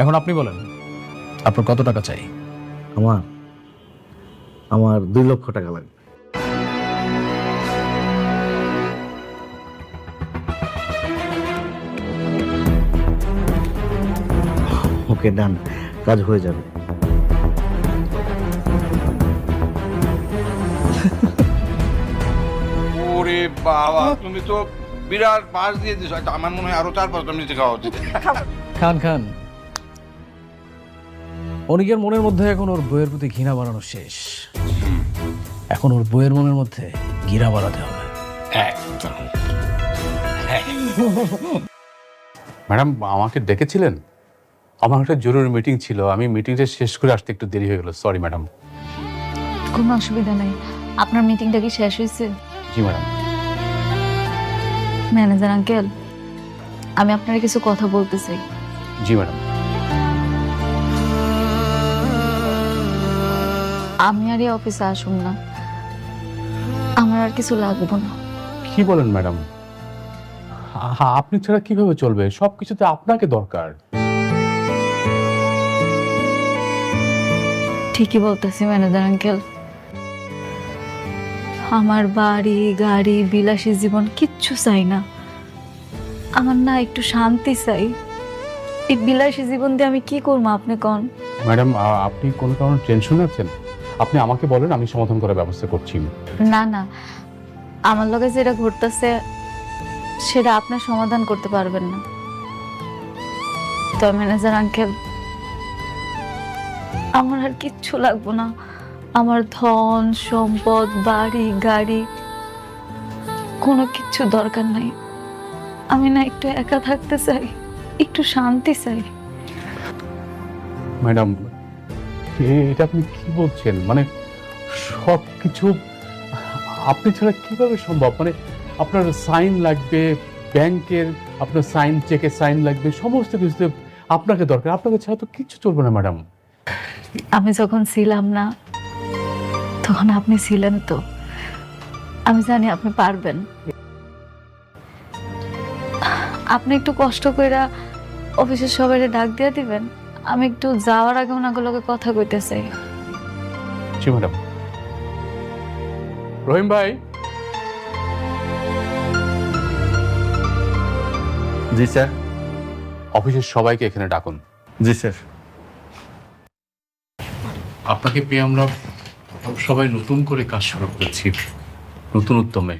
এখন আপনি বলেন আপনার কত টাকা চাই? আমার আমার 2 লক্ষ টাকা লাগবে। ওকে, ডান, কাজ হয়ে যাবে। ওরে বাবা, তুমি তো বিরাট পাস দিয়ে দিছো। আমার মনে হয় আরো 4-5টা মিনিট খাওয়া উচিত। খান খান। অনিকের মনের মধ্যে এখন ওর বইয়ের প্রতি ঘৃণা বাড়ানো শেষ। এখন ওর বইয়ের মনের মধ্যে ঘৃণা বাড়াতে হবে। একদম। ম্যাডাম আমাকে ডেকেছিলেন? আমার একটা জরুরি মিটিং ছিল, আমি মিটিংটা শেষ করে আসতে একটু দেরি হয়ে গেল। Sorry madam. কোনো অসুবিধা নেই। আপনার মিটিংটা কি শেষ হয়েছে? জি ম্যাডাম। ম্যানেজার আঙ্কেল, আমি আপনার কিছু কথা বলতে চাই। জি ম্যাডাম। আমি আর এই অফিসে আসুন না, আমার আর কিছু লাগবে না। কি বলেন ম্যাডাম? আপনি ছাড়া কিভাবে চলবে? সবকিছুতে আপনাকে দরকার। ঠিকই বলতেছি ম্যানেজার আঙ্কেল। আমার বাড়ি গাড়ি বিলাসী জীবন কিচ্ছু চাই না। আমার না একটু শান্তি চাই। এই বিলাসী জীবন দিয়ে আমি কি করবো আপনি কোন? ম্যাডাম আপনি কোনো কারণে টেনশন আছেন? আপনি আমাকে বলেন, আমি সমাধান করার ব্যবস্থা করছি। না না, আমার লগে যেটা ঘটতেছে সেটা আপনার সমাধান করতে পারবেন না। তো ম্যানেজার আঙ্কেল, আমার আর কিচ্ছু লাগবে না। আমার ধন সম্পদ বাড়ি গাড়ি কোনো কিচ্ছু দরকার নাই। আমি না একটু একা থাকতে চাই, একটু শান্তি চাই। ম্যাডাম এটা আপনি কি বলছেন? মানে সবকিছু আপনি ছাড়া কিভাবে সম্ভব? মানে আপনার সাইন লাগবে ব্যাংকের, আপনার সাইন, চেকে সাইন লাগবে, সমস্ত কিছুতে আপনাকে দরকার। আপনাকে ছাড়া তো কিচ্ছু চলবে না ম্যাডাম। আমি যখন ছিলাম না তখন আপনি ছিলেন তো। আমি জানি আপনি পারবেন। আপনি একটু কষ্ট কইরা অফিসের সবাই ডাক দিয়ে দিবেন। আমি একটু যাওয়ার আগে ওনাগুলোকে কথা কইতে চাই। জি ম্যাডাম। রহিম ভাই। জি স্যার। অফিসের সবাইকে এখানে ডাকুন। জি স্যার। আপনাকে পেয়ে আমরা সবাই নতুন করে কাজ শুরু করেছি, নতুন উদ্যমে।